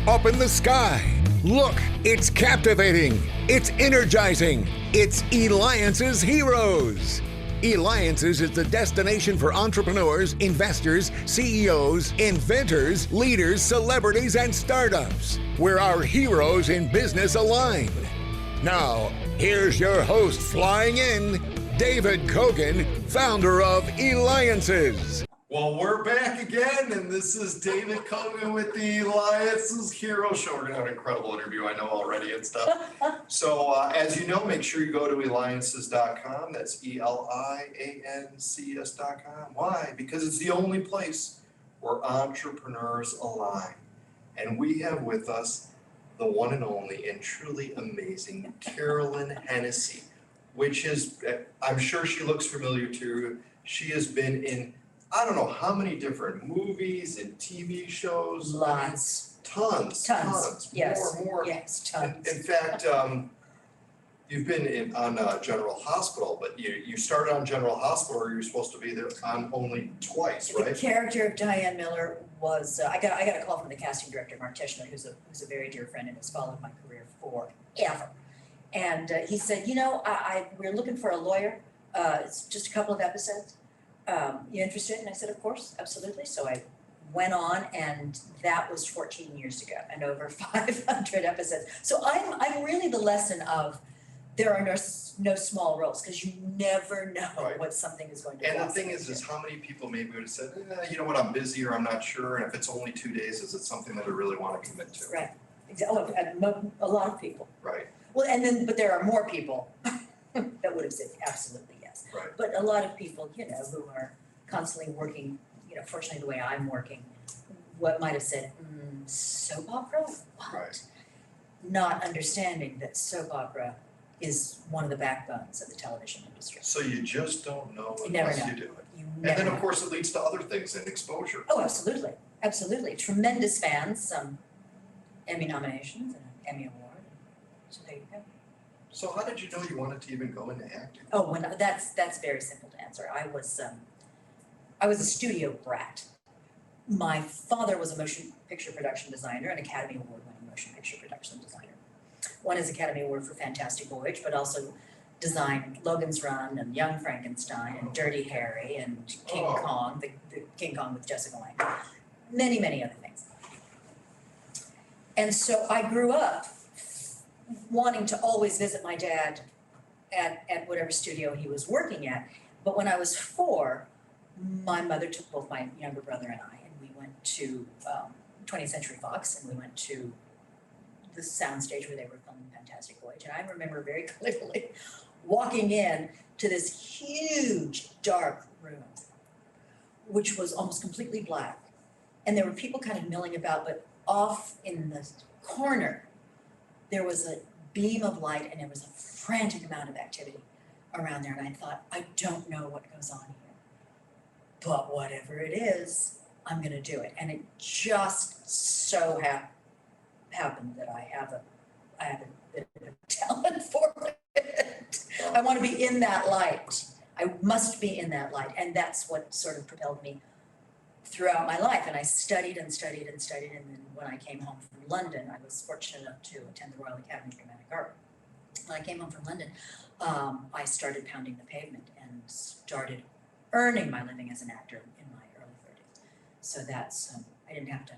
up in the sky. Look, it's captivating. It's energizing. It's Eliances Heroes. Eliances is the destination for entrepreneurs, investors, CEOs, inventors, leaders, celebrities, and startups, where our heroes in business align. Now, here's your host flying in, David Kogan, founder of Eliances. Well, we're back again, and this is David Kogan with the Eliances Hero Show. We're going to have an incredible interview, I know already and stuff. So, as you know, make sure you go to Eliances.com. That's Eliances.com. Why? Because it's the only place where entrepreneurs align. And we have with us the one and only and truly amazing Carolyn Hennesy, which is, I'm sure she looks familiar to you. She has been in I don't know how many different movies and TV shows. Lots. Tons. Yes. More. Yes, tons. In fact, you've been on General Hospital, but you started on General Hospital, or you're supposed to be there on only twice, right? The character of Diane Miller was, I got a call from the casting director, Mark Teschner, who's a very dear friend and has followed my career forever. And he said, we're looking for a lawyer. It's just a couple of episodes. You interested? And I said, of course, absolutely. So I went on, and that was 14 years ago, and over 500 episodes. So I'm really the lesson of there are no small roles, because you never know what something is going to be. And the thing is how many people maybe would have said, you know what, I'm busy, or I'm not sure, and if it's only 2 days, is it something that I really want to commit to? Right. Exactly. A lot of people. Right. Well, but there are more people that would have said absolutely yes. Right. But a lot of people, who are constantly working, fortunately the way I'm working, what might have said, soap opera? What? Right. Not understanding that soap opera is one of the backbones of the television industry. So you just don't know You never unless know. you do it. You And never then, know. of course, it leads to other things and exposure. Oh, absolutely. Absolutely. Tremendous fans, some Emmy nominations and an Emmy award. So there you go. So how did you know you wanted to even go into acting? Oh, that's very simple to answer. I was a studio brat. My father was a motion picture production designer, an Academy Award-winning motion picture production designer. Won his Academy Award for Fantastic Voyage, but also designed Logan's Run and Young Frankenstein and Dirty Harry and King Kong, the King Kong with Jessica Lange, many, many other things. And so I grew up wanting to always visit my dad at whatever studio he was working at. But when I was 4, my mother took both my younger brother and I, and we went to 20th Century Fox, and we went to the soundstage where they were filming Fantastic Voyage. And I remember very clearly walking in to this huge dark room, which was almost completely black. And there were people kind of milling about, but off in the corner, there was a beam of light, and there was a frantic amount of activity around there. And I thought, I don't know what goes on here, but whatever it is, I'm going to do it. And it just so happened that I have a bit of a talent for it. I want to be in that light. I must be in that light. And that's what sort of propelled me throughout my life. And I studied and studied and studied. And then when I came home from London, I was fortunate enough to attend the Royal Academy of Dramatic Art. When I came home from London, I started pounding the pavement and started earning my living as an actor in my early 30s. So that's, I didn't have to,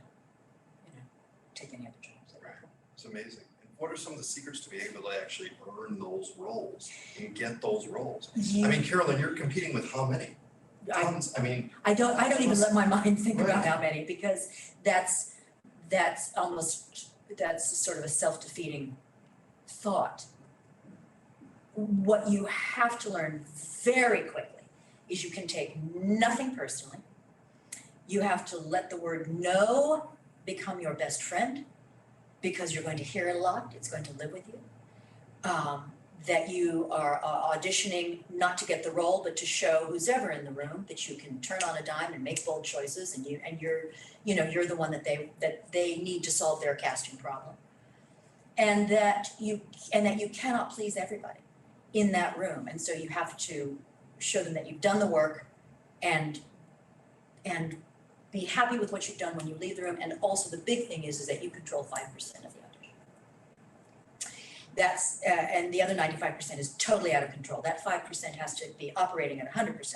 take any other jobs. Right. It's amazing. And what are some of the secrets to be able to actually earn those roles and get those roles? I mean, Carolyn, you're competing with how many? Tons. I don't even let my mind think about how many, because that's sort of a self-defeating thought. What you have to learn very quickly is you can take nothing personally. You have to let the word no become your best friend, because you're going to hear it a lot. It's going to live with you. That you are auditioning not to get the role, but to show who's ever in the room that you can turn on a dime and make bold choices, and you're the one that they need to solve their casting problem, and that you cannot please everybody in that room, and so you have to show them that you've done the work and be happy with what you've done when you leave the room, and also the big thing is that you control 5% of the audition. That's, and the other 95% is totally out of control. That 5% has to be operating at 100%,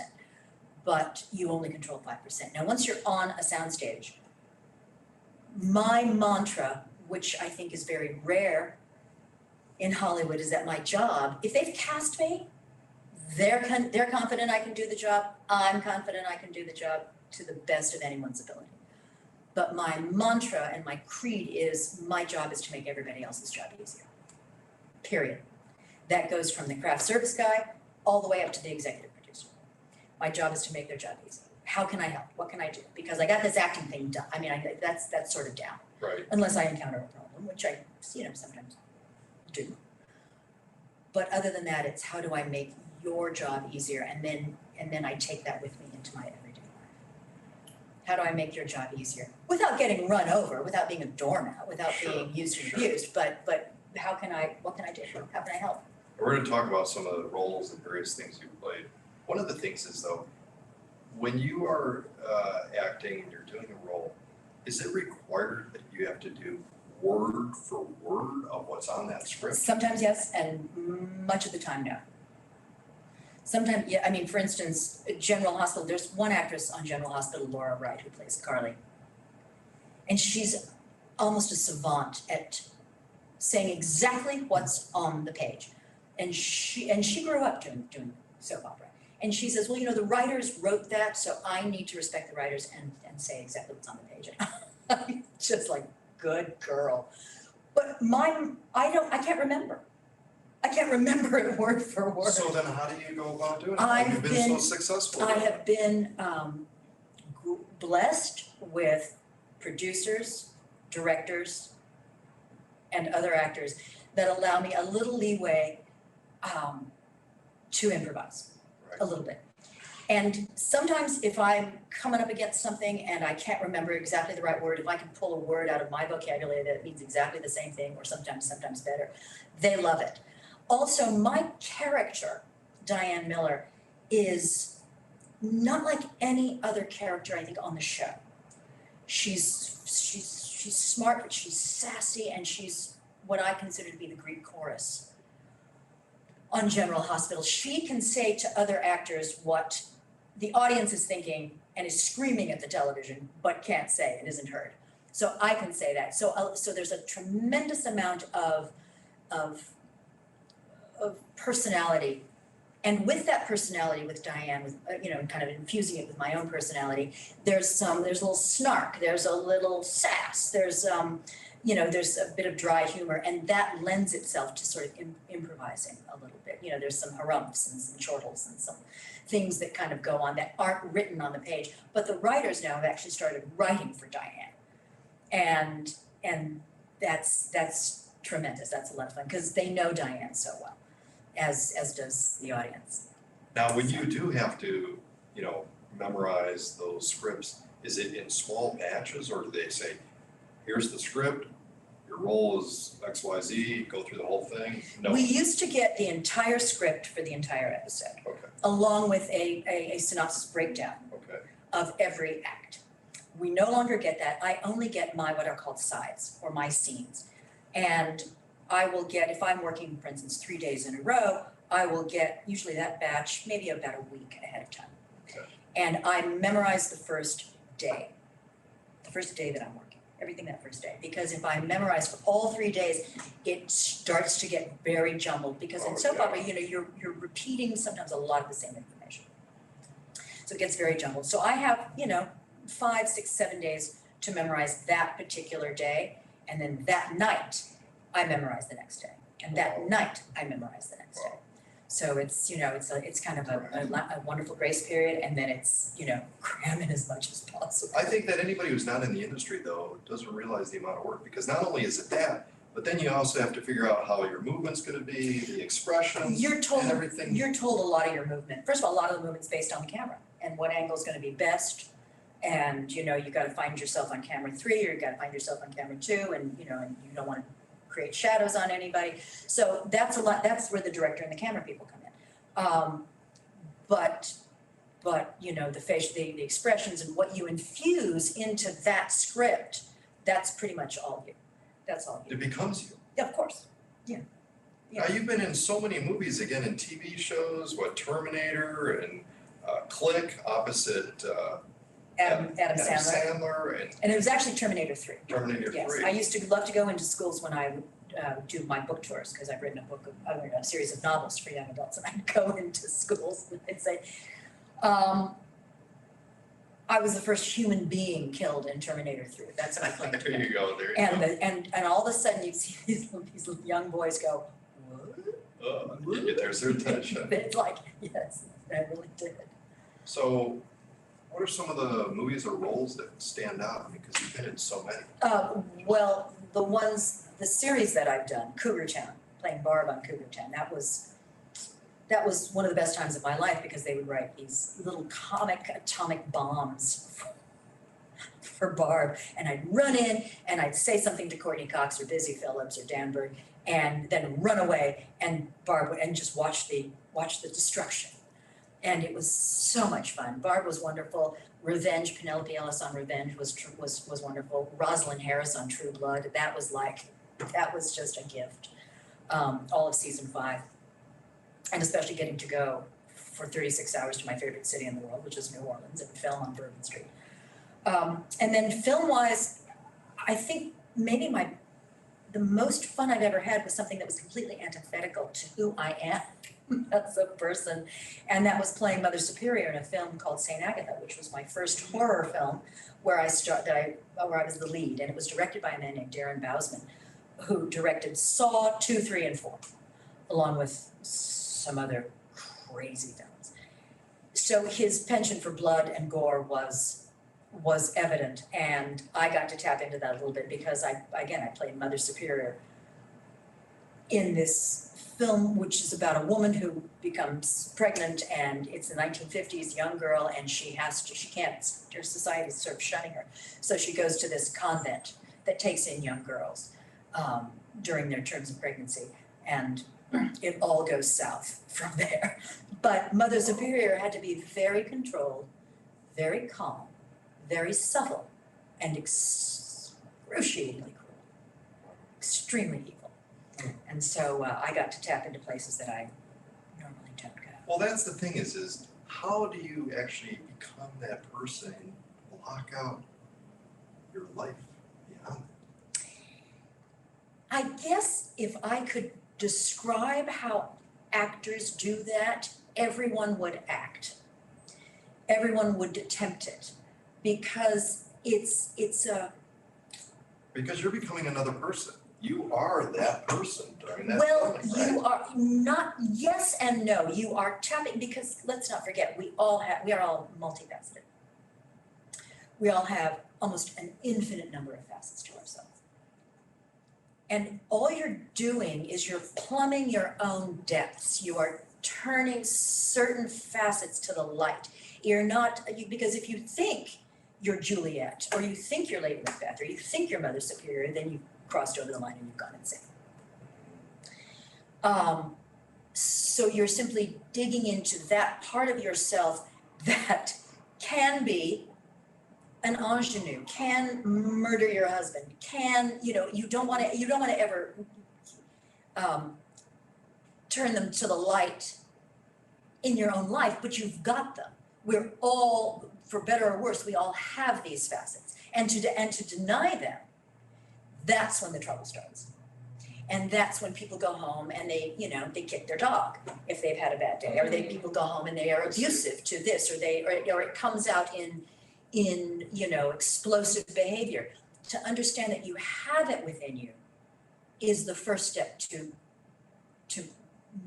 but you only control 5%. Now, once you're on a soundstage, my mantra, which I think is very rare in Hollywood, is that my job, if they've cast me, they're confident I can do the job, I'm confident I can do the job to the best of anyone's ability. But my mantra and my creed is my job is to make everybody else's job easier. Period. That goes from the craft service guy all the way up to the executive producer. My job is to make their job easy. How can I help? What can I do? Because I got this acting thing done. I mean, that's sort of down. Right. Unless I encounter a problem, which I, sometimes do. But other than that, it's how do I make your job easier? And then I take that with me into my everyday life. How do I make your job easier? Without getting run over, without being a doormat, without being used and abused, but what can I do? How can I help? We're going to talk about some of the roles and various things you've played. One of the things is, though, when you are acting and you're doing a role, is it required that you have to do word for word of what's on that script? Sometimes yes, and much of the time no. Sometimes, yeah, I mean, for instance, General Hospital, there's one actress on General Hospital, Laura Wright, who plays Carly. And she's almost a savant at saying exactly what's on the page. And she grew up doing soap opera. And she says, well, the writers wrote that, so I need to respect the writers and say exactly what's on the page. I'm just like, good girl. But mine, I can't remember. I can't remember it word for word. So then how do you go about doing it? You've been so successful. I have been blessed with producers, directors, and other actors that allow me a little leeway to improvise. Right. A little bit. And sometimes if I'm coming up against something and I can't remember exactly the right word, if I can pull a word out of my vocabulary that means exactly the same thing or sometimes better, they love it. Also, my character, Diane Miller, is not like any other character I think on the show. She's smart, but she's sassy, and she's what I consider to be the Greek chorus on General Hospital. She can say to other actors what the audience is thinking and is screaming at the television, but can't say and isn't heard. So I can say that. So there's a tremendous amount of personality. And with that personality, with Diane, with kind of infusing it with my own personality, there's a little snark, there's a little sass, there's there's a bit of dry humor, and that lends itself to sort of improvising a little bit. There's some harumphs and some chortles and some things that kind of go on that aren't written on the page. But the writers now have actually started writing for Diane, and that's tremendous. That's a lot of fun because they know Diane so well, as does the audience. Now, when you do have to, memorize those scripts, is it in small batches, or do they say, here's the script, your role is XYZ, go through the whole thing? No. We used to get the entire script for the entire episode, Okay. along with a synopsis breakdown Okay. of every act. We no longer get that. I only get what are called sides, or my scenes. And I will get, if I'm working, for instance, 3 days in a row, I will get usually that batch maybe about a week ahead of time. Okay. And I memorize the first day that I'm working, everything that first day. Because if I memorize for all 3 days, it starts to get very jumbled. Because in soap opera, you're repeating sometimes a lot of the same information. So it gets very jumbled. So I have, 5, 6, 7 days to memorize that particular day. And then that night, I memorize the next day. And that night, I memorize the next day. So it's, it's kind of a wonderful grace period, and then it's, cram in as much as possible. I think that anybody who's not in the industry, though, doesn't realize the amount of work, because not only is it that, but then you also have to figure out how your movement's gonna be, the expressions, and everything. You're told a lot of your movement. First of all, a lot of the movement's based on the camera and what angle's gonna be best. And, you gotta find yourself on camera 3, or you gotta find yourself on camera 2, and, and you don't wanna create shadows on anybody. So that's a lot, that's where the director and the camera people come in. But But, you know, the expressions and what you infuse into that script, that's pretty much all you. That's all you. It becomes you. Yeah, of course. Yeah. Now, you've been in so many movies, again, in TV shows, Terminator and Click, opposite Adam Sandler. And it was actually Terminator 3. Terminator Yes, 3. I used to love to go into schools when I would do my book tours, because I've written a series of novels for young adults, and I'd go into schools and I'd say, I was the first human being killed in Terminator 3. That's my claim to There fame. you go, there you And all of a sudden you see these young boys go, what? There's their attention. It's like, yes, I really did. So, what are some of the movies or roles that stand out? Because you've been in so many. Well, the series that I've done, Cougar Town, playing Barb on Cougar Town, that was one of the best times of my life, because they would write these little comic atomic bombs for Barb, and I'd run in and I'd say something to Courtney Cox or Busy Phillips or Danberg, and then run away, and Barb would, and just watch the destruction. And it was so much fun. Barb was wonderful. Revenge, Penelope Ellis on Revenge was wonderful. Rosalind Harris on True Blood, that was just a gift. All of season 5. And especially getting to go for 36 hours to my favorite city in the world, which is New Orleans, and film on Bourbon Street. And then film-wise, I think maybe the most fun I've ever had was something that was completely antithetical to who I am as a person, and that was playing Mother Superior in a film called St. Agatha, which was my first horror film where I was the lead, and it was directed by a man named Darren Bousman, who directed Saw 2, 3, and 4, along with some other crazy films. So his penchant for blood and gore was evident, and I got to tap into that a little bit, because I played Mother Superior in this film, which is about a woman who becomes pregnant, and it's the 1950s, young girl, and her society is sort of shunning her. So she goes to this convent that takes in young girls during their terms of pregnancy, and it all goes south from there. But Mother Superior had to be very controlled, very calm, very subtle, and excruciatingly cruel, extremely evil. And so I got to tap into places that I normally don't go. Well, that's the thing is how do you actually become that person and block out your life beyond it? I guess if I could describe how actors do that, everyone would act. Everyone would attempt it, because it's a. Because you're becoming another person. You are that person during that Well, moment, right? you are not, yes and no. You are tapping, because let's not forget, we are all multifaceted. We all have almost an infinite number of facets to ourselves. And all you're doing is you're plumbing your own depths. You are turning certain facets to the light. Because if you think you're Juliet, or you think you're Lady Macbeth, or you think you're Mother Superior, then you've crossed over the line and you've gone insane. So you're simply digging into that part of yourself that can be an ingenue, can murder your husband, you don't want to ever turn them to the light in your own life, but you've got them. We're all, for better or worse, we all have these facets. And to deny them, that's when the trouble starts. And that's when people go home and they kick their dog if they've had a bad day, or people go home and they are abusive to this, or it comes out in explosive behavior. To understand that you have it within you is the first step to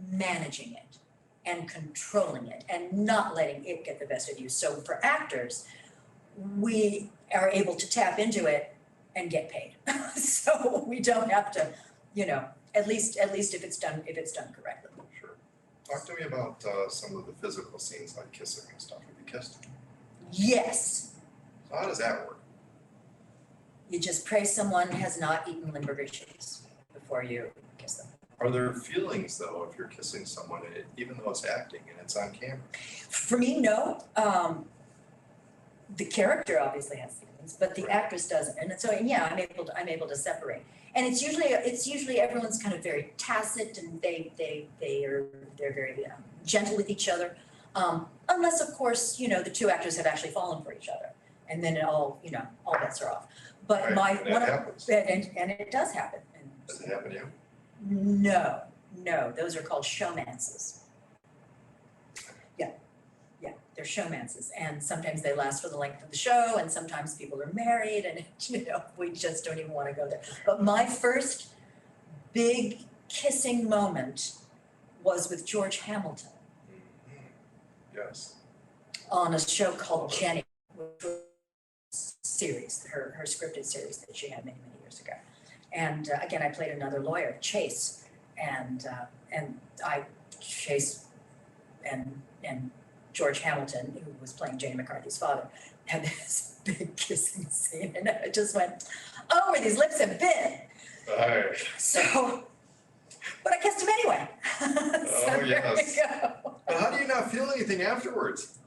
managing it and controlling it and not letting it get the best of you. So for actors, we are able to tap into it and get paid. So we don't have to, at least if it's done correctly. Sure. Talk to me about some of the physical scenes like kissing and stuff. Have you kissed? Yes. So how does that work? You just pray someone has not eaten Limburger cheese before you kiss them. Are there feelings though if you're kissing someone, even though it's acting and it's on camera? For me, no. The character obviously has feelings, but the Right. actress doesn't. And so, yeah, I'm able to separate. And it's usually everyone's kind of very tacit, and they're very gentle with each other. Unless, of course, the two actors have actually fallen for each other, and then all bets are off. But Right, and that happens. and it does happen. Does it happen to you? No, those are called showmances. Yeah, they're showmances, and sometimes they last for the length of the show, and sometimes people are married, and we just don't even want to go there. But my first big kissing moment was with George Hamilton Yes. on a show called Jenny, which was a series, her scripted series that she had many years ago. And again, I played another lawyer, Chase, and Chase and George Hamilton, who was playing Jane McCarthy's father, had this big kissing scene, and I just went, oh, where these lips have been. Right. So, but I kissed him anyway. So yes. There we go. But how do you not feel anything afterwards?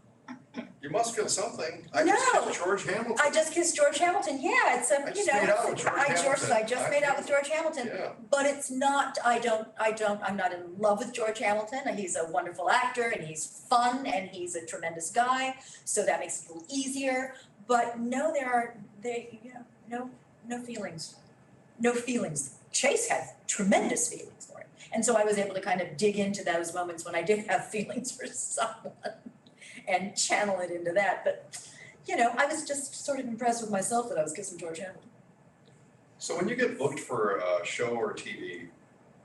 You must feel something. I No. just kissed George Hamilton. I just kissed George Hamilton. Yeah, it's a I just made out with George Hamilton. I just made out with George Hamilton. Yeah. But it's not, I'm not in love with George Hamilton. He's a wonderful actor, and he's fun, and he's a tremendous guy, so that makes it a little easier. But no, no feelings. No feelings. Chase had tremendous feelings for him. And so I was able to kind of dig into those moments when I did have feelings for someone and channel it into that. But, I was just sort of impressed with myself that I was kissing George Hamilton. So when you get booked for a show or TV,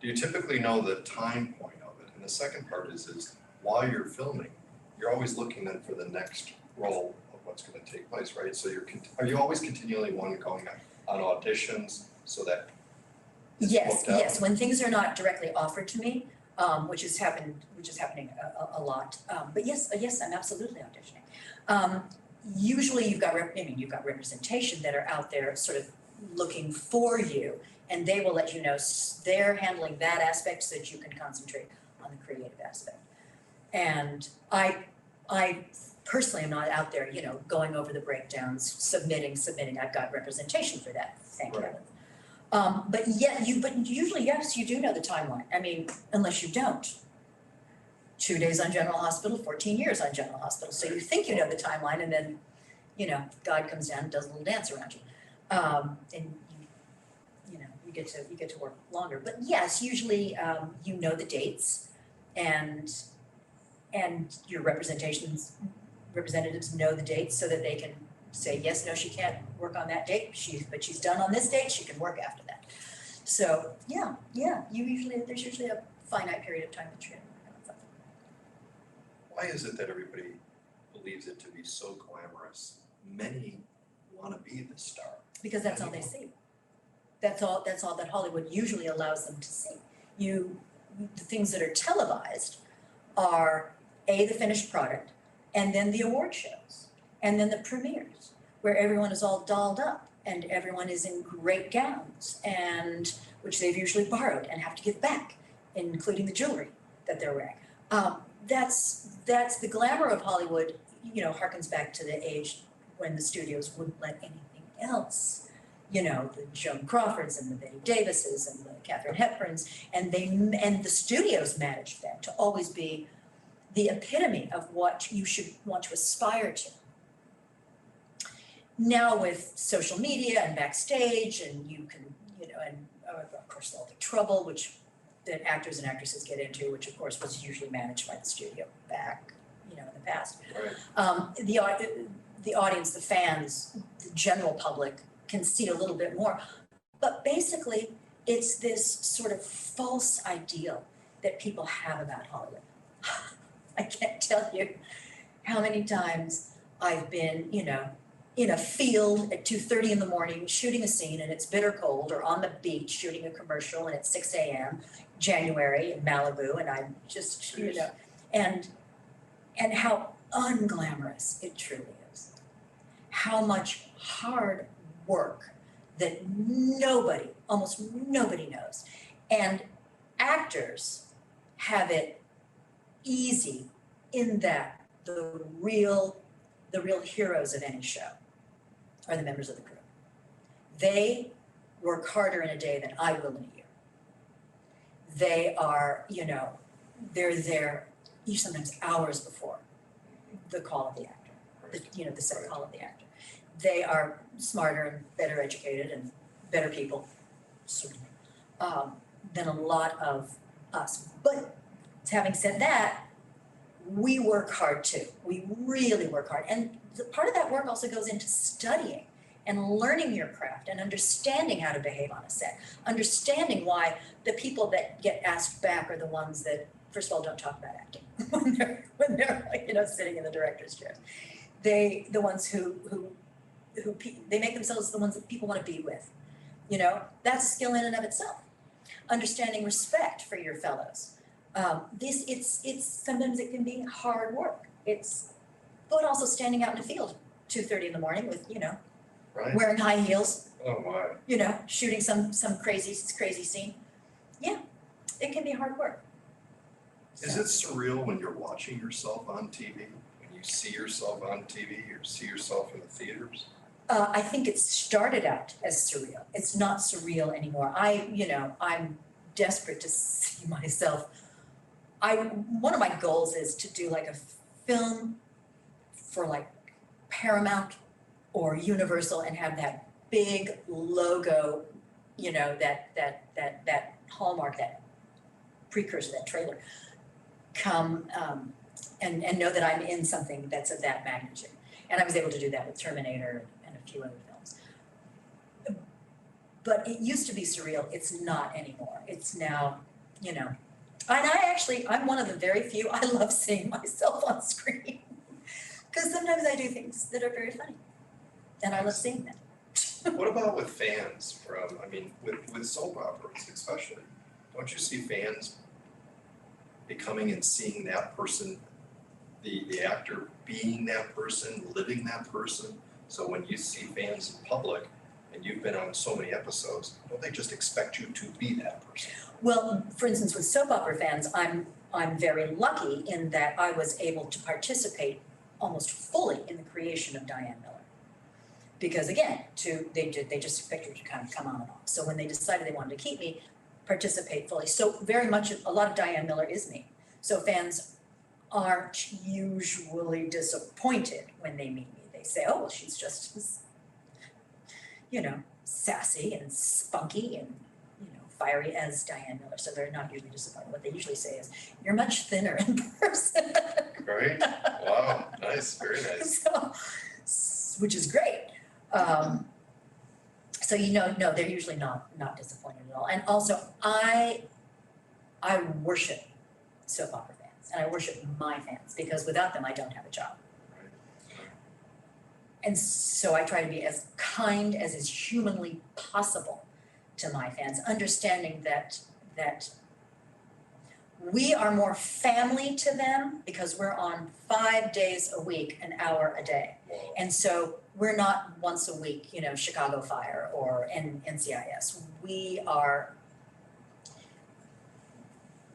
do you typically know the time point of it? And the second part is while you're filming, you're always looking then for the next role of what's going to take place, right? So are you always continually going on auditions so that it's booked out? Yes, when things are not directly offered to me, which is happening a lot. But yes, I'm absolutely auditioning. Usually you've got representation that are out there sort of looking for you, and they will let you know they're handling that aspect so that you can concentrate on the creative aspect. And I personally am not out there, going over the breakdowns, submitting. I've got representation for that, thank Right. heavens. But usually, yes, you do know the timeline. I mean, unless you don't. 2 days on General Hospital, 14 years on General Hospital. So you think you know the timeline, and then, God comes down and does a little dance around you. And you get to work longer. But yes, usually, you know the dates, and your representatives know the dates so that they can say, yes, no, she can't work on that date, but she's done on this date, she can work after that. So, yeah, there's usually a finite period of time that you're working on something. Why is it that everybody believes it to be so glamorous? Many want to be the star. Because that's all they see. That's all that Hollywood usually allows them to see. The things that are televised are the finished product, and then the award shows, and then the premieres, where everyone is all dolled up and everyone is in great gowns, and which they've usually borrowed and have to give back, including the jewelry that they're wearing. That's the glamour of Hollywood, harkens back to the age when the studios wouldn't let anything else. The Joan Crawfords and the Betty Davises and the Katharine Hepburns, and the studios managed them to always be the epitome of what you should want to aspire to. Now with social media and backstage, and you can, and of course all the trouble which that actors and actresses get into, which of course was usually managed by the studio back, in the past. Right. The audience, the fans, the general public can see a little bit more, but basically it's this sort of false ideal that people have about Hollywood. I can't tell you how many times I've been, in a field at 2:30 in the morning shooting a scene, and it's bitter cold, or on the beach shooting a commercial and it's 6 a.m. January in Malibu, and I'm just, and how unglamorous it truly is. How much hard work that almost nobody knows, and actors have it easy in that the real heroes of any show are the members of the crew. They work harder in a day than I will in a year. They are, you know, they're there sometimes hours before the call of the actor, the set call of the actor. They are smarter and better educated and better people, certainly, than a lot of us. But having said that, we work hard too. We really work hard. And part of that work also goes into studying and learning your craft and understanding how to behave on a set, understanding why the people that get asked back are the ones that, first of all, don't talk about acting when they're sitting in the director's chairs. The ones who they make themselves the ones that people want to be with. You know, that's a skill in and of itself. Understanding respect for your fellows. It's sometimes it can be hard work. But also standing out in the field 2:30 in the morning with, Right. wearing high heels, Oh, my. shooting some crazy scene. Yeah, it can be hard work. Is it surreal when you're watching yourself on TV? When you see yourself on TV or see yourself in the theaters? I think it started out as surreal. It's not surreal anymore. I'm desperate to see myself. One of my goals is to do like a film for like Paramount or Universal and have that big logo, that hallmark, that precursor, that trailer, come and know that I'm in something that's of that magnitude. And I was able to do that with Terminator and a few other films. But it used to be surreal. It's not anymore. It's now, and I'm one of the very few, I love seeing myself on screen. Because sometimes I do things that are very funny. And I love seeing them. What about with fans with soap operas especially? Don't you see fans becoming and seeing that person, the actor being that person, living that person? So when you see fans in public and you've been on so many episodes, don't they just expect you to be that person? Well, for instance, with soap opera fans, I'm very lucky in that I was able to participate almost fully in the creation of Diane Miller. Because again, they just expect you to kind of come on and off. So when they decided they wanted to keep me, participate fully. So very much, a lot of Diane Miller is me. So fans aren't usually disappointed when they meet me. They say, oh, well, she's just, sassy and spunky and, fiery as Diane Miller. So they're not usually disappointed. What they usually say is, you're much thinner in person. Right? Wow, nice, very nice. So, which is great. So no, they're usually not disappointed at all. And also, I worship soap opera fans, and I worship my fans, because without them, I don't have a job. Right. And so I try to be as kind as is humanly possible to my fans, understanding that we are more family to them because we're on 5 days a week, an hour a day. Wow. And so we're not once a week, Chicago Fire or NCIS.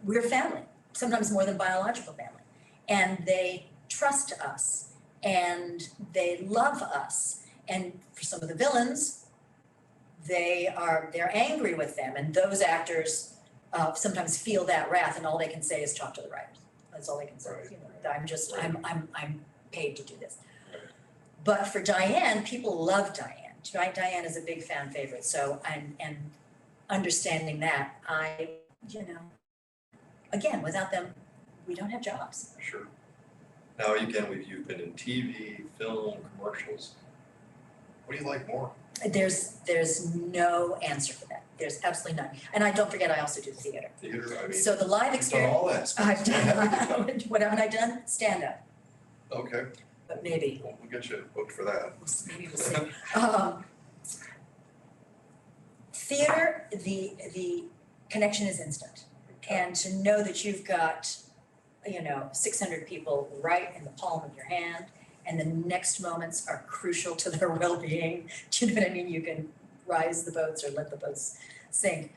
We're family, sometimes more than biological family. And they trust us and they love us. And for some of the villains, they're angry with them. And those actors sometimes feel that wrath, and all they can say is talk to the writers. That's all they can say. Right. I'm paid to do this. Right. But for Diane, people love Diane. Diane is a big fan favorite. So and understanding that, again, without them, we don't have jobs. Sure. Now again, you've been in TV, film, commercials. What do you like more? There's no answer for that. There's absolutely none. And don't forget, I also do theater. Theater, So the live you've done all experience, that. I've done, what haven't I done? Stand up, Okay, but maybe, well, we'll get you booked for that. maybe we'll see. Theater, the connection is instant. And to know that you've got, 600 people right in the palm of your hand, and the next moments are crucial to their well-being. Do you know what I mean? You can rise the boats or let the boats sink.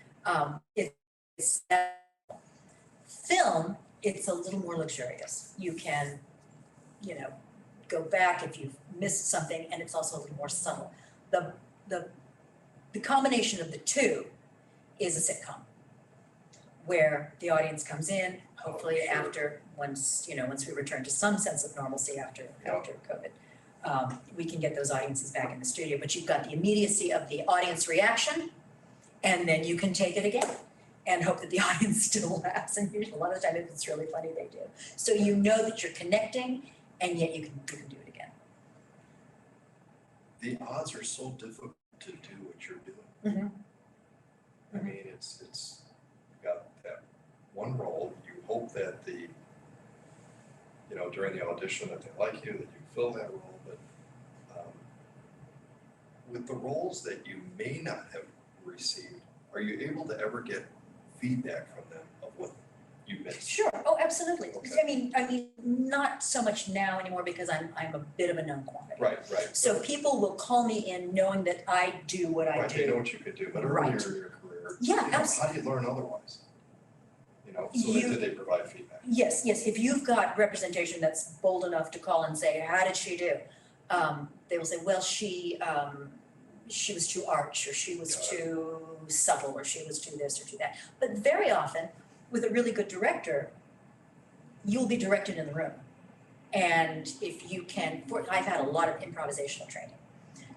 It's that Film, it's a little more luxurious. You can, go back if you've missed something, and it's also a little more subtle. The combination of the two is a sitcom, where the audience comes in, hopefully after, once we return to some sense of normalcy after COVID. We can get those audiences back in the studio, but you've got the immediacy of the audience reaction, and then you can take it again and hope that the audience still laughs. And usually, a lot of the time, if it's really funny, they do. So you know that you're connecting, and yet you can do it again. The odds are so difficult to do what you're doing. Mm-hmm. I mean, it's you've got that one role. You hope that during the audition that they like you, that you fill that role. But with the roles that you may not have received, are you able to ever get feedback from them of what you missed? Sure. Oh, absolutely. Okay. I mean, not so much now anymore because I'm a bit of a known quantity. Right. So people will call me in knowing that I do what I Right, do. they know what you could do, but earlier in your career, Yeah, how do you learn otherwise? So did they provide feedback? Yes. If you've got representation that's bold enough to call and say, how did she do? They will say, well, she was too arch, or she was too subtle, or she was too this or too that. But very often, with a really good director, you'll be directed in the room. And if you can, I've had a lot of improvisational training.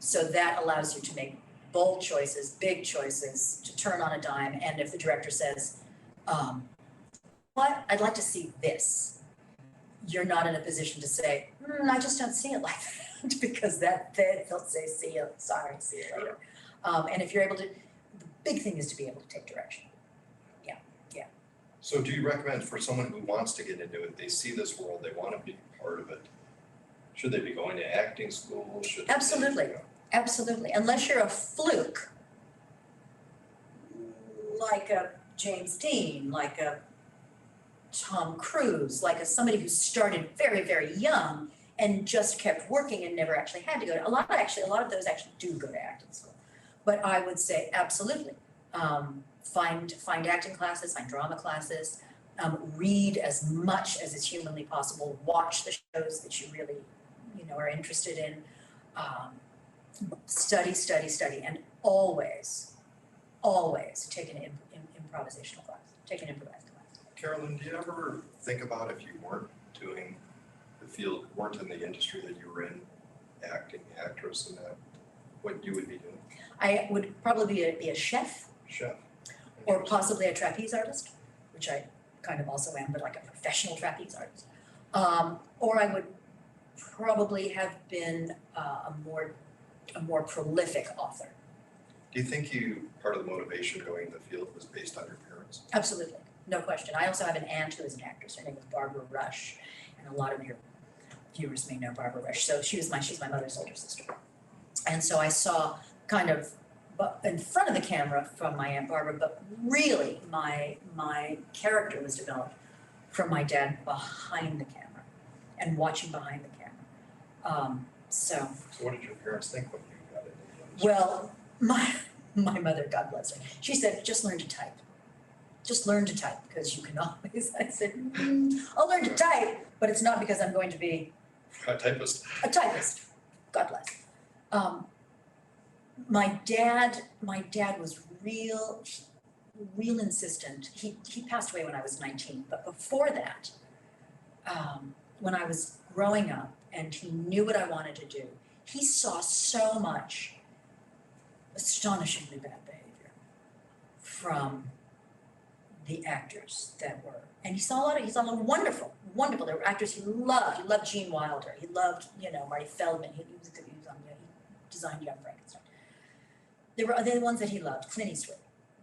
So that allows you to make bold choices, big choices, to turn on a dime. And if the director says, what, I'd like to see this, you're not in a position to say, I just don't see it like that, because they'll say, see you later. And if you're able to, the big thing is to be able to take direction. Yeah. So do you recommend for someone who wants to get into it, they see this world, they want to be part of it, should they be going to acting school? Absolutely. Unless you're a fluke, like a James Dean, like a Tom Cruise, like somebody who started very, very young and just kept working and never actually had to go to, a lot of those actually do go to acting school. But I would say absolutely, find acting classes, find drama classes, read as much as is humanly possible, watch the shows that you really, are interested in, study, and always take an improvisational class, take an improvised class. Carolyn, do you ever think about if you weren't doing the field, weren't in the industry that you were in, acting, actress, and that, what you would be doing? I would probably be a chef. Chef. Or possibly a trapeze artist, which I kind of also am, but like a professional trapeze artist. Or I would probably have been a more prolific author. Do you think part of the motivation going into the field was based on your parents? Absolutely, no question. I also have an aunt who is an actress. Her name is Barbara Rush, and a lot of your viewers may know Barbara Rush. So she's my mother's older sister. And so I saw kind of in front of the camera from my Aunt Barbara, but really my character was developed from my dad behind the camera and watching behind the camera. So what did your parents think when you got into the industry? Well, my mother, God bless her, she said, just learn to type. Just learn to type, because you can always, I said, I'll learn to type, but it's not because I'm going to be a typist. God bless. My dad was real insistent. He passed away when I was 19, but before that, when I was growing up and he knew what I wanted to do, he saw so much astonishingly bad behavior from the actors that were, and he saw a lot of wonderful. There were actors he loved. He loved Gene Wilder. He loved, Marty Feldman. He designed Young Frankenstein. There were other ones that he loved, Clint Eastwood.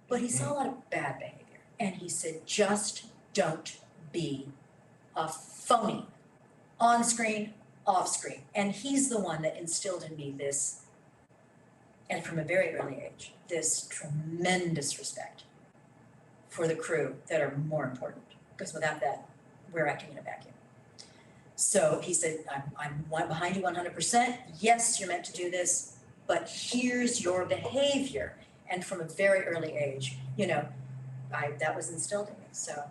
But he saw a lot of bad behavior. And he said, just don't be a phony. On screen, off screen. And he's the one that instilled in me this, and from a very early age, this tremendous respect for the crew that are more important. Because without that, we're acting in a vacuum. So he said, I'm behind you 100%. Yes, you're meant to do this, but here's your behavior. And from a very early age, that was instilled in me. So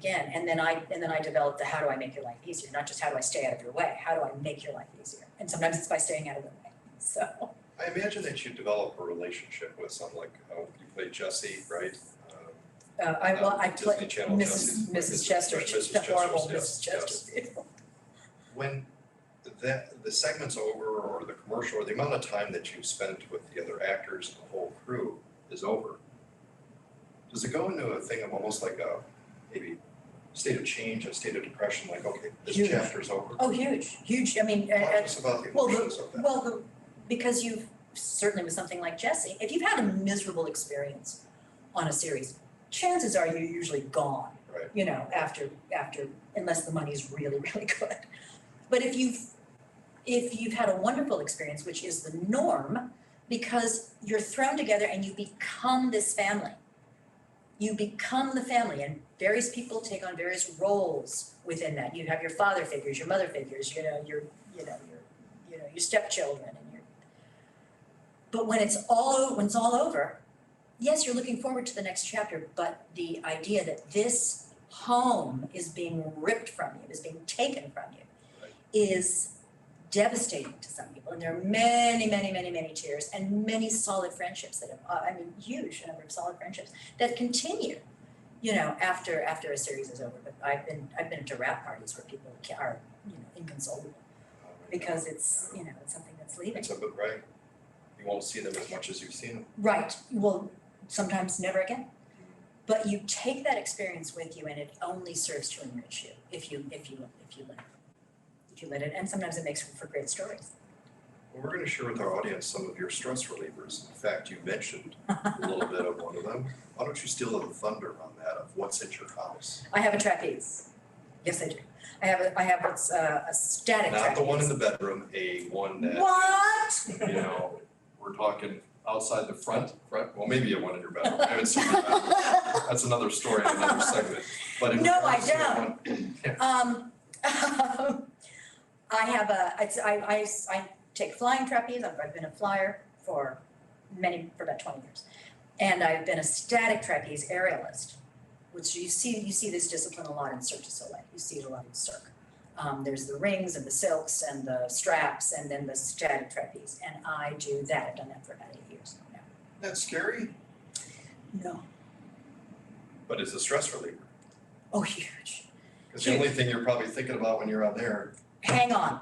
again. And then I developed the how do I make your life easier, not just how do I stay out of your way, how do I make your life easier? And sometimes it's by staying out of the way, so. I imagine that you develop a relationship with someone like, you played Jessie, right? I Disney played Channel Mrs. Chester, Mrs. the horrible Chester's, Mrs. Chester. When the segment's over, or the commercial, or the amount of time that you spent with the other actors and the whole crew is over, does it go into a thing of almost like a maybe state of change, a state of depression, like, okay, this Huge. chapter's over? Oh, huge, I mean, Talk to us about the emotions of that. because you've, certainly with something like Jessie, if you've had a miserable experience on a series, chances are you're usually gone. Right. You know, after, unless the money's really, really good. But if you've had a wonderful experience, which is the norm, because you're thrown together and you become this family. You become the family, and various people take on various roles within that. You have your father figures, your mother figures, your stepchildren, and but when it's all over, yes, you're looking forward to the next chapter, but the idea that this home is being ripped from you, is being taken from you, is devastating to some people. And there are many, many, many, many tears and many solid friendships that have, huge number of solid friendships that continue, after a series is over. But I've been to wrap parties where people are, inconsolable because it's, it's something that's leaving. It's a bit, right? You won't see them as much as you've seen them. Right. Well, sometimes never again. But you take that experience with you, and it only serves to enrich you if you let it. If you let it, and sometimes it makes for great stories. Well, we're going to share with our audience some of your stress relievers. In fact, you mentioned a little bit of one of them. Why don't you steal the thunder on that of what's at your house? I have a trapeze. Yes, I do. I have what's a static trapeze. Not the one in the bedroom, one that. What? We're talking outside the front, well, maybe you have one in your bedroom. I haven't seen your bedroom. That's another story, another segment. But No, I don't. I take flying trapeze. I've been a flyer for about 20 years. And I've been a static trapeze aerialist, which you see this discipline a lot in Cirque du Soleil. You see it a lot in Cirque. There's the rings and the silks and the straps and then the static trapeze. And I do that. I've done that for about 8 years now. That's scary. No. But it's a stress reliever. Oh, huge. Because the only thing you're probably thinking about when you're out there. Hang on.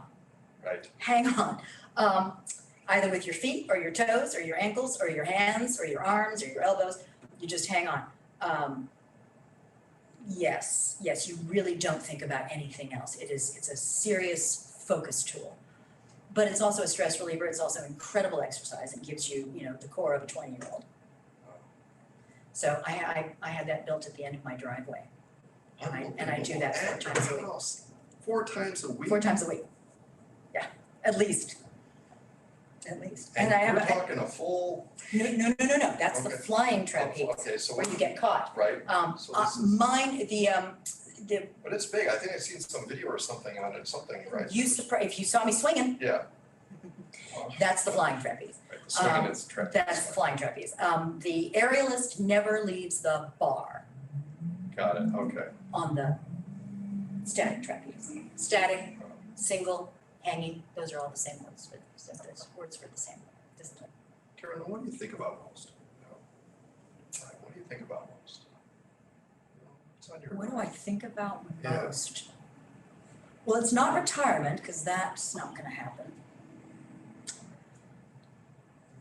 Right. Hang on. Either with your feet or your toes or your ankles or your hands or your arms or your elbows, you just hang on. Yes, you really don't think about anything else. It's a serious focus tool. But it's also a stress reliever. It's also incredible exercise. It gives you, the core of a 20-year-old. So I had that built at the end of my driveway. And I do that 4 times a week. 4 times a week? 4 times a week. Yeah, at least. And I have we're talking a full. No. That's the flying trapeze. Okay, so where you get caught. Right. So this is... Mine, But it's big. I think I've seen some video or something on it. Something, right? If you saw me swinging. Yeah. That's the flying trapeze. Right. The swinging is trapeze. That's the flying trapeze. The aerialist never leaves the bar. Got it. Okay. On the static trapeze. Static, single, hanging. Those are all the same words. Those words for the same discipline. Carolyn, what do you think about most? What do you think about most? What do I think about most? Well, it's not retirement, because that's not going to happen.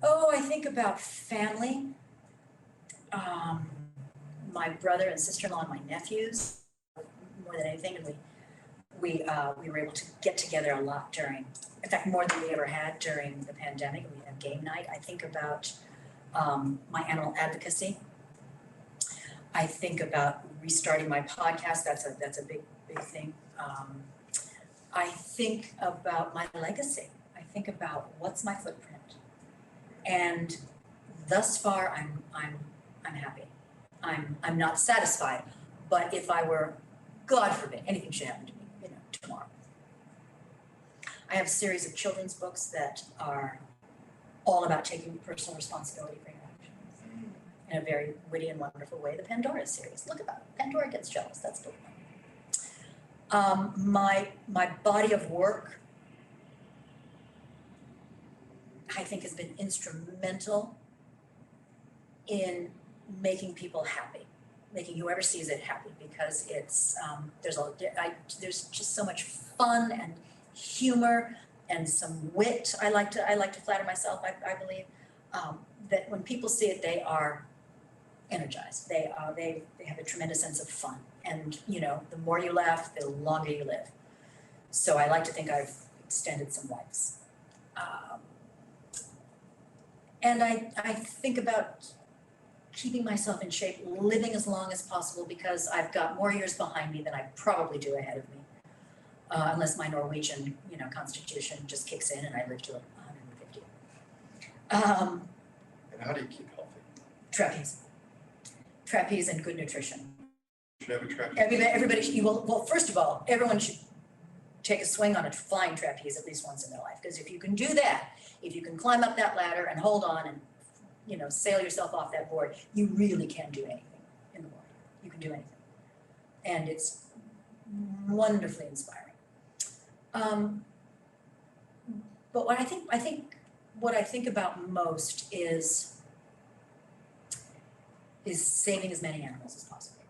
Oh, I think about family. My brother and sister-in-law and my nephews, more than anything, and we were able to get together a lot in fact, more than we ever had during the pandemic. We had game night. I think about my animal advocacy. I think about restarting my podcast. That's a big thing. I think about my legacy. I think about what's my footprint. And thus far, I'm happy. I'm not satisfied. But if I were, God forbid, anything should happen to me, tomorrow. I have a series of children's books that are all about taking personal responsibility for your actions in a very witty and wonderful way, the Pandora series. Look about it. Pandora gets jealous. That's the one. My body of work, I think, has been instrumental in making people happy, making whoever sees it happy, because it's there's just so much fun and humor and some wit. I like to flatter myself. I believe that when people see it, they are energized. They have a tremendous sense of fun, and the more you laugh, the longer you live. So I like to think I've extended some lives, and I think about keeping myself in shape, living as long as possible, because I've got more years behind me than I probably do ahead of me, unless my Norwegian constitution just kicks in and I live to 150. And how do you keep healthy? Trapeze and good nutrition. You should have a trapeze. Everybody, well, first of all, everyone should take a swing on a flying trapeze at least once in their life, because if you can do that, if you can climb up that ladder and hold on and sail yourself off that board, you really can do anything in the world. You can do anything, and it's wonderfully inspiring. But what I think about most is saving as many animals as possible.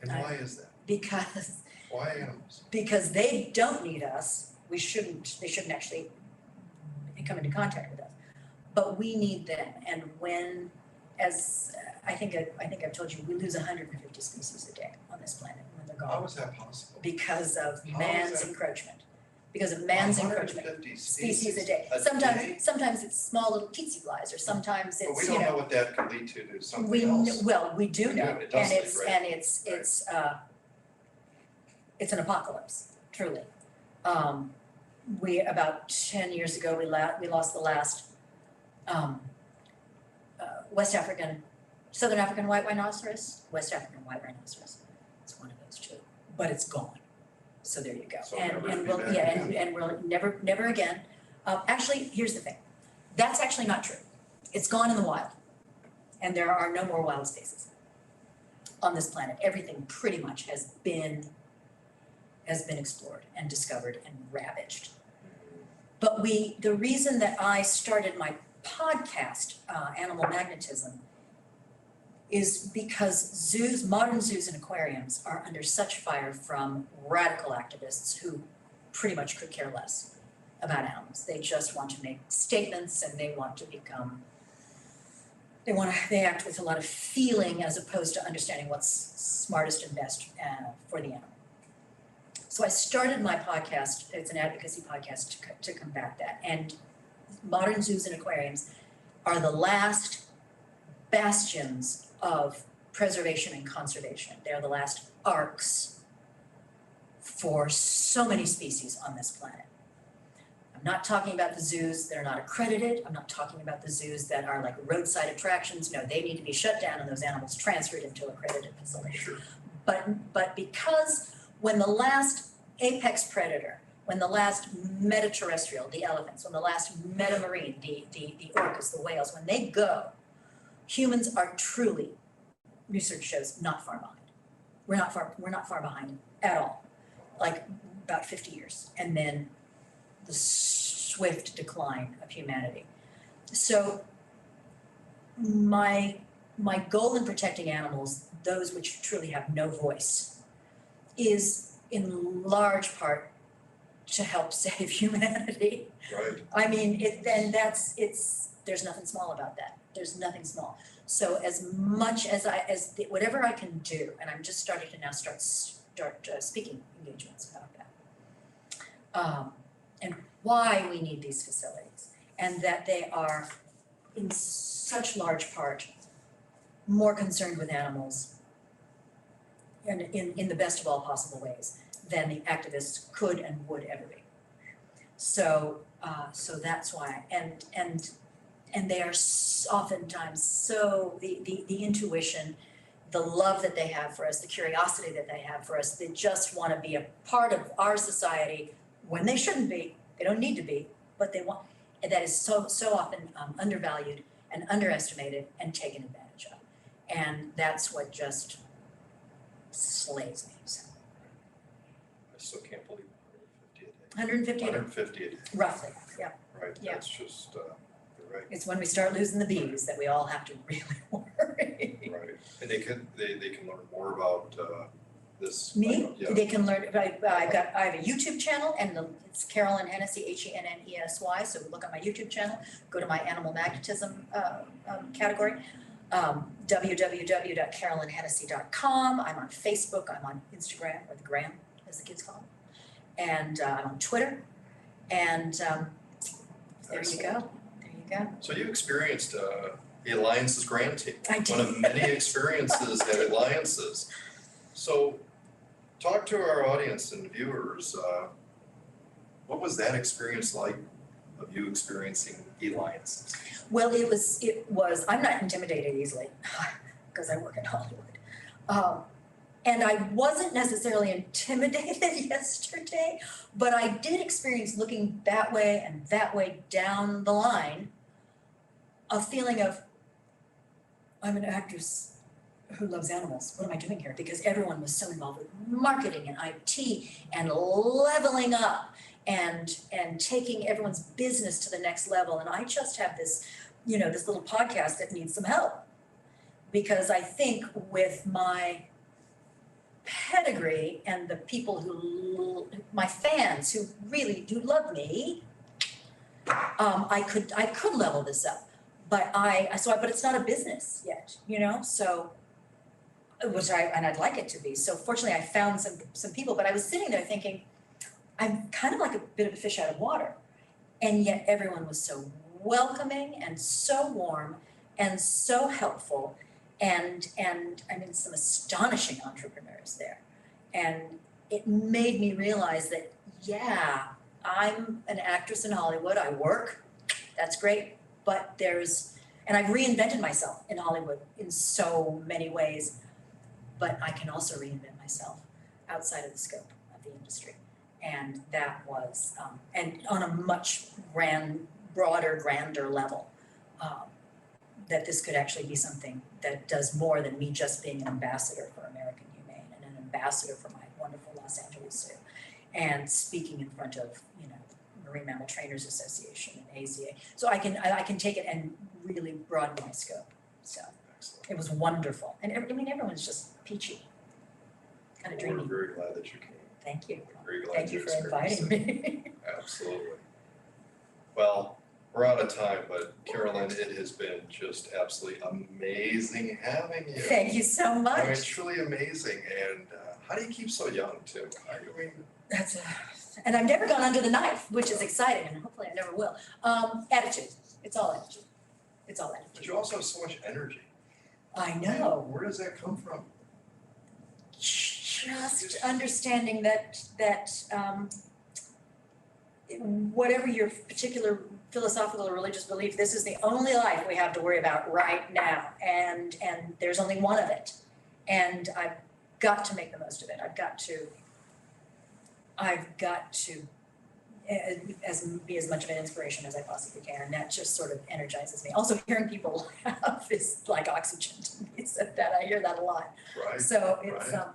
And why is that? Because why animals? Because they don't need us. They shouldn't actually come into contact with us. But we need them, and I think I've told you, we lose 150 species a day on this planet when they're gone. How is that possible? Because of man's encroachment. Because of man's encroachment. 150 Species a day. day? Sometimes it's small little teensy flies, or sometimes it's But we don't know what that could lead to something else. We do know, It does and it's an apocalypse, truly. We about 10 years ago we lost the last Southern African white rhinoceros, West African white rhinoceros. It's one of those two, but it's gone. So there you go. So and we'll never again. Actually, here's the thing. That's actually not true. It's gone in the wild, and there are no more wild spaces on this planet. Everything pretty much has been explored and discovered and ravaged. But the reason that I started my podcast, Animal Magnetism, is because modern zoos and aquariums are under such fire from radical activists who pretty much could care less about animals. They just want to make statements, and they act with a lot of feeling as opposed to understanding what's smartest and best for the animal. So I started my podcast, it's an advocacy podcast to combat that. And modern zoos and aquariums are the last bastions of preservation and conservation. They're the last arcs for so many species on this planet. I'm not talking about the zoos that are not accredited. I'm not talking about the zoos that are like roadside attractions. No, they need to be shut down and those animals transferred into accredited facilities. Sure. But because when the last apex predator, when the last metaterrestrial, the elephants, when the last metamarine, the orcas, the whales, when they go, humans are truly, research shows, not far behind. We're not far behind at all, like about 50 years, and then the swift decline of humanity. So my goal in protecting animals, those which truly have no voice, is in large part to help save humanity. Right. I mean, there's nothing small about that. There's nothing small. So as much as whatever I can do, and I'm just starting to now start speaking engagements about that, and why we need these facilities, and that they are in such large part more concerned with animals and in the best of all possible ways than the activists could and would ever be. So that's why, and they are oftentimes so, the intuition, the love that they have for us, the curiosity that they have for us, they just want to be a part of our society when they shouldn't be. They don't need to be, but they want, and that is so often undervalued and underestimated and taken advantage of. And that's what just slays me, so. I still can't believe 150 a day. 150 a day, 150 a day, roughly, yeah. right? Yeah. That's just, you're right. It's when we start losing the bees that we all have to really worry. Right, and they can learn more about this. Me? Yeah. They can learn, I have a YouTube channel and it's Carolyn Hennesy, Hennesy, so look at my YouTube channel, go to my animal magnetism category. www.carolynhennessy.com. I'm on Facebook, I'm on Instagram, or the gram, as the kids call it. And I'm on Twitter, and there you Excellent. go, there you go. So you experienced the Eliances Grand Team. I did. One of many experiences at Eliances. So talk to our audience and viewers, what was that experience like of you experiencing Eliances? Well, it was, I'm not intimidated easily, because I work in Hollywood. And I wasn't necessarily intimidated yesterday, but I did experience looking that way and that way down the line, a feeling of, I'm an actress who loves animals, what am I doing here? Because everyone was so involved with marketing and IT and leveling up and taking everyone's business to the next level. And I just have this, this little podcast that needs some help. Because I think with my pedigree and the people my fans who really do love me, I could level this up. But but it's not a business yet, so, I'd like it to be. So fortunately I found some people, but I was sitting there thinking, I'm kind of like a bit of a fish out of water. And yet everyone was so welcoming and so warm and so helpful. And I mean, some astonishing entrepreneurs there. And it made me realize that, yeah, I'm an actress in Hollywood, I work, that's great, but and I've reinvented myself in Hollywood in so many ways, but I can also reinvent myself outside of the scope of the industry. And that was, and on a much broader, grander level, that this could actually be something that does more than me just being an ambassador for American Humane and an ambassador for my wonderful Los Angeles Zoo and speaking in front of, Marine Mammal Trainers Association and AZA. So I can take it and really broaden my scope. So Excellent. it was wonderful. And everyone's just peachy, kind of dreamy. We're very glad that you came. Thank you. We're very glad Thank you for inviting me. Absolutely. Well, we're out of time, but Carolyn, it has been just absolutely amazing having you. Thank you so much. I mean, truly amazing. And how do you keep so young too? I mean, And I've never gone under the knife, which is exciting, and hopefully I never will. Attitude. It's all attitude. It's all attitude. but you also have so much energy. I know. Where does that come from? Just understanding that whatever your particular philosophical or religious belief, this is the only life we have to worry about right now, and there's only one of it, and I've got to make the most of it. I've got to be as much of an inspiration as I possibly can, and that just sort of energizes me. Also, hearing people laugh is like oxygen to me, so that I hear that a lot. Right. So it's right.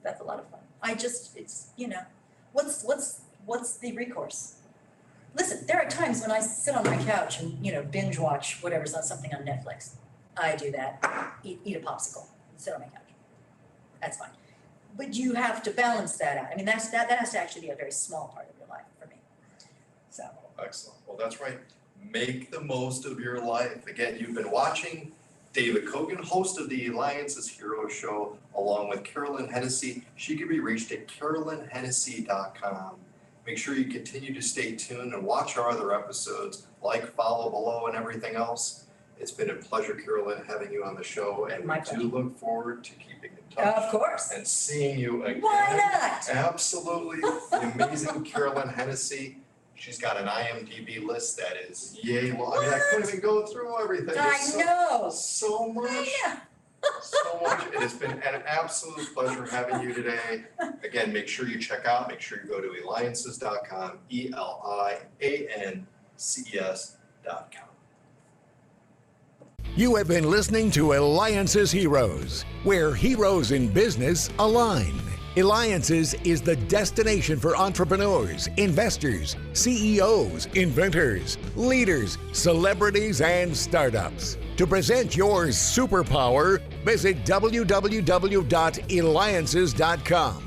that's a lot of fun. What's the recourse? Listen, there are times when I sit on my couch and binge watch whatever's on something on Netflix. I do that. Eat a popsicle and sit on my couch. That's fine. But you have to balance that out. I mean, that has to actually be a very small part of your life for me. So. Excellent. Well, that's right. Make the most of your life. Again, you've been watching David Kogan, host of the Eliances Hero Show, along with Carolyn Hennesy. She can be reached at carolynhennessy.com. Make sure you continue to stay tuned and watch our other episodes, like, follow below, and everything else. It's been a pleasure, Carolyn, having you on the show, and My we pleasure. do look forward to keeping in touch. Of course. And seeing you again. Why not? Absolutely. The amazing Carolyn Hennesy. She's got an IMDb list that is yay long. I mean, I couldn't even go through everything. There's I know. so much. Yeah. So much. It has been an absolute pleasure having you today. Again, make sure you check out, make sure you go to Eliances.com, Eliances.com. You have been listening to Eliances Heroes, where heroes in business align. Eliances is the destination for entrepreneurs, investors, CEOs, inventors, leaders, celebrities, and startups. To present your superpower, visit www.Eliances.com.